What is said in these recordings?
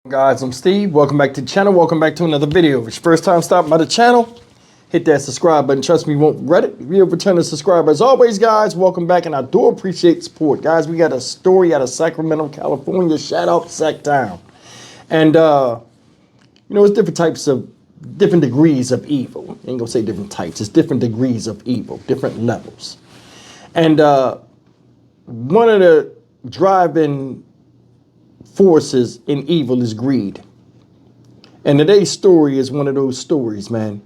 Guys, I'm Steve. Welcome back to the channel. Welcome back to another video. If it's your first time stopping by the channel, hit that subscribe button. Trust me, you won't regret it. If you're a returning subscriber, as always, guys, welcome back, and I do appreciate support. Guys, we got a story out of Sacramento, California. Shout out Sacktown. And, it's different degrees of evil. I ain't gonna say different types. It's different degrees of evil, different levels. And one of the driving forces in evil is greed. And today's story is one of those stories, man.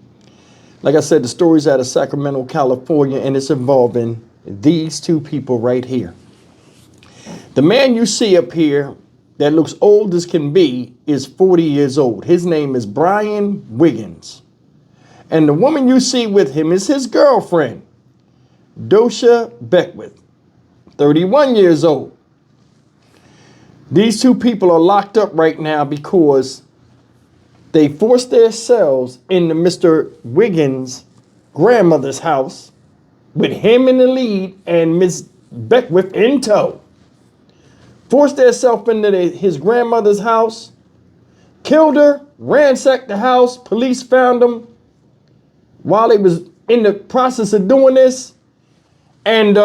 Like I said, the story's out of Sacramento, California, and it's involving these two people right here. The man you see up here that looks old as can be is 40 years old. His name is Brian Wiggins. And the woman you see with him is his girlfriend, Dosha Beckwith, 31 years old. These two people are locked up right now because they forced themselves into Mr. Wiggins' grandmother's house with him in the lead and Miss Beckwith in tow. Forced themselves into his grandmother's house, killed her, ransacked the house. Police found them while they was in the process of doing this. And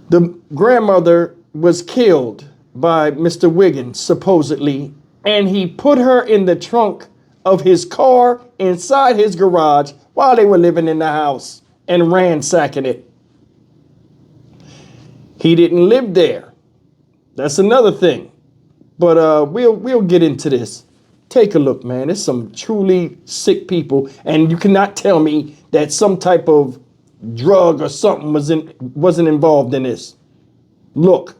the grandmother was killed by Mr. Wiggins, supposedly, and he put her in the trunk of his car inside his garage while they were living in the house and ransacking it. He didn't live there. That's another thing. But we'll get into this. Take a look, man. There's some truly sick people, and you cannot tell me that some type of drug or something wasn't involved in this. Look.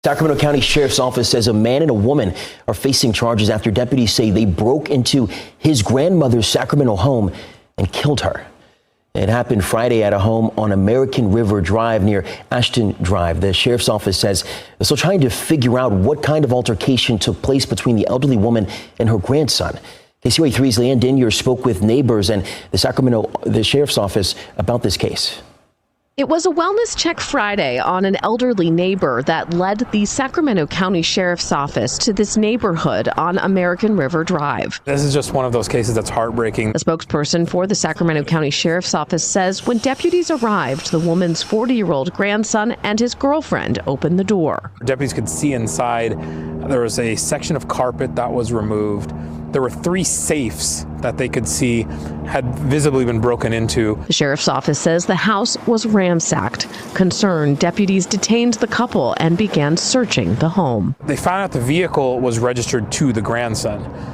Sacramento County Sheriff's Office says a man and a woman are facing charges after deputies say they broke into his grandmother's Sacramento home and killed her. It happened Friday at a home on American River Drive near Ashton Drive. The Sheriff's Office says they're still trying to figure out what kind of altercation took place between the elderly woman and her grandson. KCRA 3's Leanne Dinier spoke with neighbors and the Sheriff's Office about this case. It was a wellness check Friday on an elderly neighbor that led the Sacramento County Sheriff's Office to this neighborhood on American River Drive. This is just one of those cases that's heartbreaking. A spokesperson for the Sacramento County Sheriff's Office says when deputies arrived, the woman's 40-year-old grandson and his girlfriend opened the door. Deputies could see inside. There was a section of carpet that was removed. There were 3 safes that they could see had visibly been broken into. The sheriff's office says the house was ransacked. Concerned, deputies detained the couple and began searching the home. They found out the vehicle was registered to the grandson.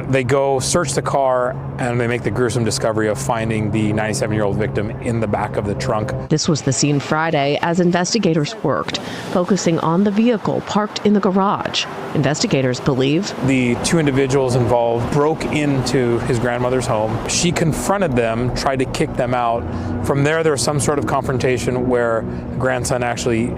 They go search the car and they make the gruesome discovery of finding the 97-year-old victim in the back of the trunk. This was the scene Friday as investigators worked, focusing on the vehicle parked in the garage. Investigators believe the 2 individuals involved broke into his grandmother's home. She confronted them, tried to kick them out. From there was some sort of confrontation where the grandson actually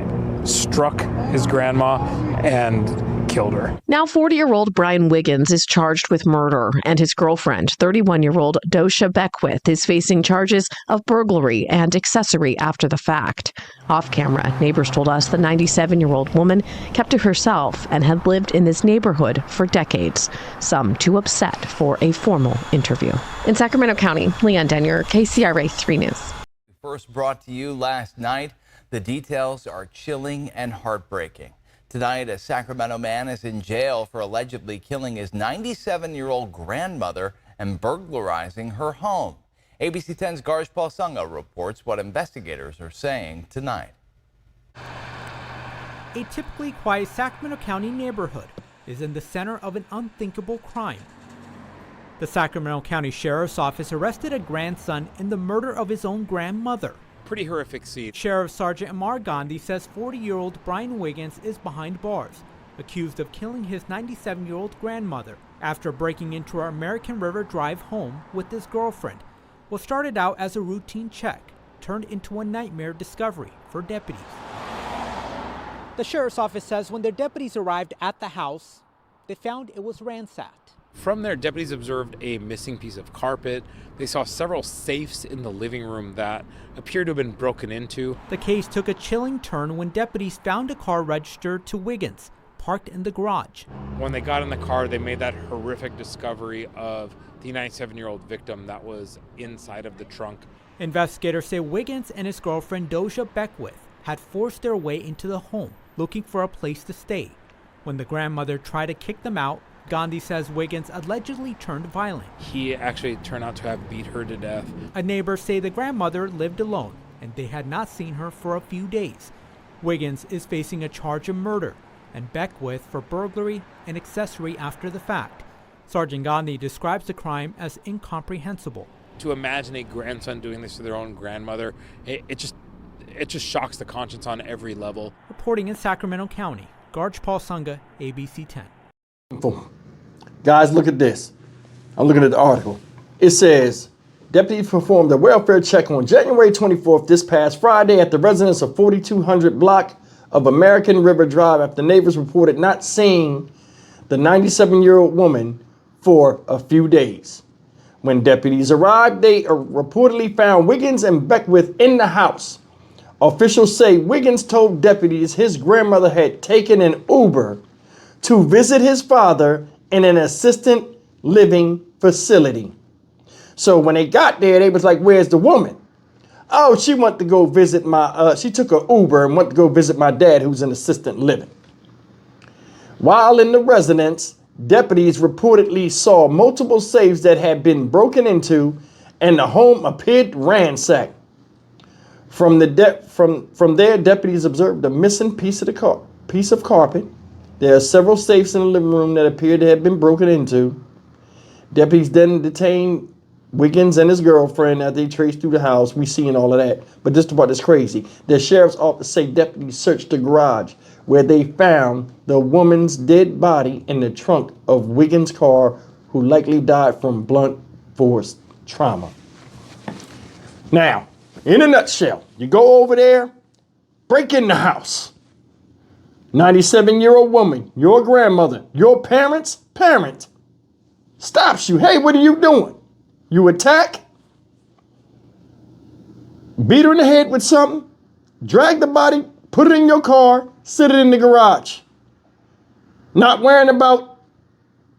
struck his grandma and killed her. Now 40-year-old Brian Wiggins is charged with murder, and his girlfriend, 31-year-old Dosha Beckwith, is facing charges of burglary and accessory after the fact. Off camera, neighbors told us the 97-year-old woman kept to herself and had lived in this neighborhood for decades, some too upset for a formal interview. In Sacramento County, Leanne Dinier, KCRA 3 News. First brought to you last night. The details are chilling and heartbreaking. Tonight, a Sacramento man is in jail for allegedly killing his 97-year-old grandmother and burglarizing her home. ABC 10's Garj Palsunga reports what investigators are saying tonight. A typically quiet Sacramento County neighborhood is in the center of an unthinkable crime. The Sacramento County Sheriff's Office arrested a grandson in the murder of his own grandmother. pretty horrific scene. Sheriff Sergeant Amar Gandhi says 40-year-old Brian Wiggins is behind bars, accused of killing his 97-year-old grandmother after breaking into our American River Drive home with his girlfriend. What started out as a routine check turned into a nightmare discovery for deputies. The sheriff's office says when their deputies arrived at the house, they found it was ransacked. From there, deputies observed a missing piece of carpet. They saw several safes in the living room that appeared to have been broken into. The case took a chilling turn when deputies found a car registered to Wiggins, parked in the garage. When they got in the car, they made that horrific discovery of the 97-year-old victim that was inside of the trunk. Investigators say Wiggins and his girlfriend Doja Beckwith had forced their way into the home, looking for a place to stay. When the grandmother tried to kick them out, Gandhi says Wiggins allegedly turned violent. He actually turned out to have beat her to death. A neighbor say the grandmother lived alone and they had not seen her for a few days. Wiggins is facing a charge of murder and Beckwith for burglary and accessory after the fact. Sergeant Gandhi describes the crime as incomprehensible. To imagine a grandson doing this to their own grandmother, it just shocks the conscience on every level. Reporting in Sacramento County, Garge Paul Sunga, ABC 10. Guys, look at this. I'm looking at the article. It says, deputies performed a welfare check on January 24th, this past Friday, at the residence of 4200 block of American River Drive after neighbors reported not seeing the 97-year-old woman for a few days. When deputies arrived, they reportedly found Wiggins and Beckwith in the house. Officials say Wiggins told deputies his grandmother had taken an Uber to visit his father in an assisted living facility. So when they got there, they was like, where's the woman? Oh, she went to go visit she took an Uber and went to go visit my dad who's in assisted living. While in the residence, deputies reportedly saw multiple safes that had been broken into and the home appeared ransacked. From there, deputies observed a missing piece of carpet. There are several safes in the living room that appeared to have been broken into. Deputies then detained Wiggins and his girlfriend as they traced through the house. We seen all of that. But this part is crazy. The sheriff's office say deputies searched the garage where they found the woman's dead body in the trunk of Wiggins' car, who likely died from blunt force trauma. Now, in a nutshell, you go over there, break in the house. 97-year-old woman, your grandmother, your parents' parent, stops you. Hey, what are you doing? You attack, beat her in the head with something, drag the body, put it in your car, sit it in the garage. Not worrying about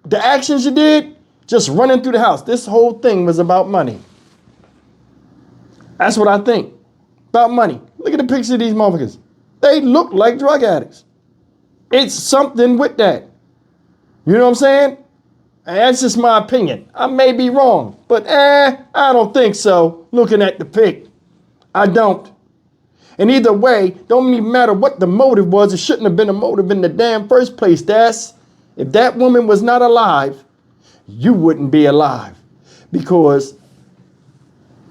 the actions you did, just running through the house. This whole thing was about money. That's what I think. About money. Look at the picture of these motherfuckers. They look like drug addicts. It's something with that. You know what I'm saying? And that's just my opinion. I may be wrong, but I don't think so. Looking at the pic, I don't. And either way, don't even matter what the motive was. It shouldn't have been a motive in the damn first place. If that woman was not alive, you wouldn't be alive, because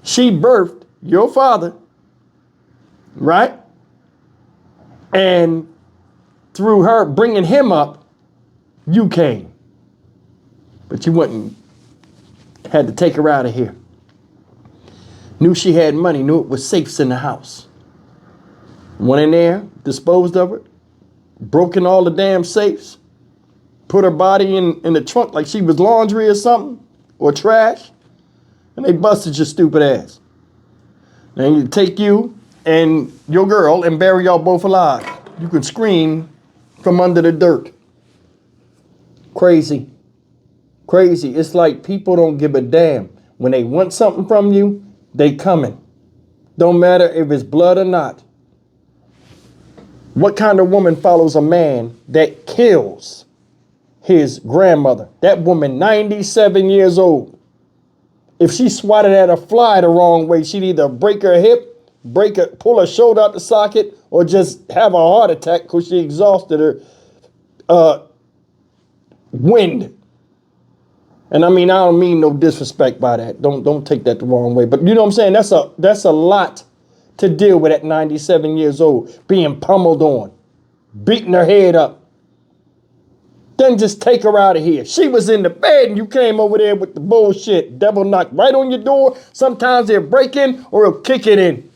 she birthed your father, right? And through her bringing him up, you came. But you wouldn't, had to take her out of here. Knew she had money, knew it was safes in the house. Went in there, disposed of her, broken all the damn safes, put her body in the trunk like she was laundry or something, or trash, and they busted your stupid ass. Then you take you and your girl and bury y'all both alive. You can scream from under the dirt. Crazy. Crazy. It's like people don't give a damn. When they want something from you, they coming. Don't matter if it's blood or not. What kind of woman follows a man that kills his grandmother? That woman, 97 years old. If she swatted at a fly the wrong way, she'd either break her hip, pull her shoulder out the socket, or just have a heart attack because she exhausted her wind. And I mean, I don't mean no disrespect by that. Don't take that the wrong way. But you know what I'm saying? That's a lot to deal with at 97 years old, being pummeled on, beating her head up. Then just take her out of here. She was in the bed and you came over there with the bullshit. Devil knocked right on your door. Sometimes they'll break in or he'll kick it in.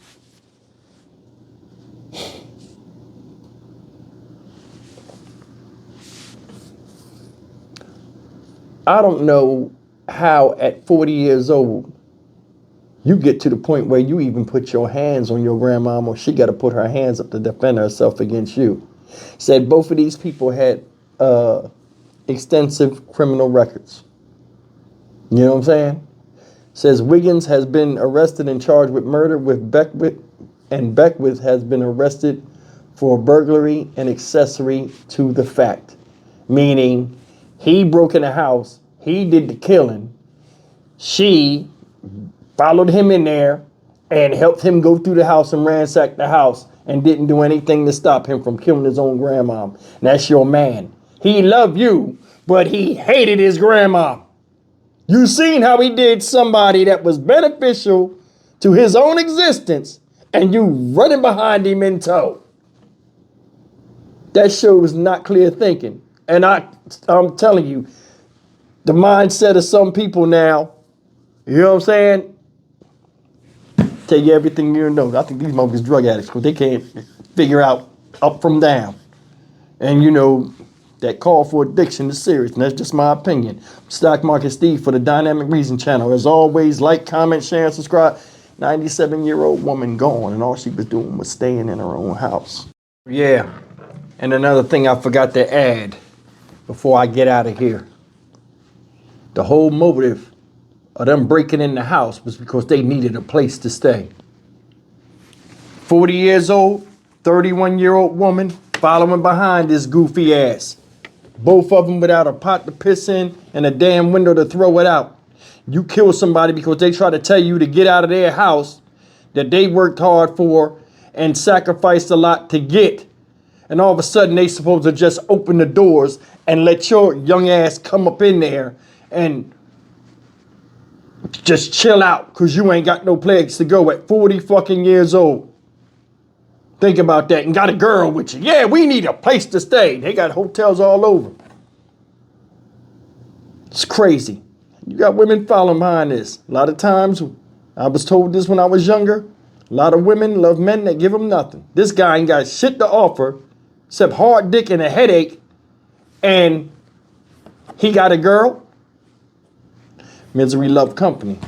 I don't know how at 40 years old you get to the point where you even put your hands on your grandmama, or she got to put her hands up to defend herself against you. Said both of these people had extensive criminal records. You know what I'm saying? Says Wiggins has been arrested and charged with murder with Beckwith, and Beckwith has been arrested for burglary and accessory to the fact. Meaning he broke in the house, he did the killing, she followed him in there and helped him go through the house and ransack the house and didn't do anything to stop him from killing his own grandma. And that's your man. He loved you, but he hated his grandma. You seen how he did somebody that was beneficial to his own existence and you running behind him in tow. That shows not clear thinking. And I'm telling you, the mindset of some people now, you know what I'm saying? Tell you everything you know. I think these motherfuckers drug addicts because they can't figure out up from down. And you know, that call for addiction is serious, and that's just my opinion. Stock Market Steve for the Dynamic Reason channel. As always, like, comment, share, and subscribe. 97-year-old woman gone, and all she was doing was staying in her own house. Yeah, and another thing I forgot to add before I get out of here. The whole motive of them breaking in the house was because they needed a place to stay. 40 years old, 31-year-old woman following behind this goofy ass. Both of them without a pot to piss in and a damn window to throw it out. You kill somebody because they try to tell you to get out of their house that they worked hard for and sacrificed a lot to get. And all of a sudden they supposed to just open the doors and let your young ass come up in there and just chill out because you ain't got no place to go at 40 fucking years old. Think about that. And got a girl with you. Yeah, we need a place to stay. They got hotels all over. It's crazy. You got women following behind this. A lot of times, I was told this when I was younger, a lot of women love men that give them nothing. This guy ain't got shit to offer except hard dick and a headache, and he got a girl. Misery love company.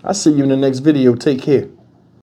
I'll see you in the next video. Take care.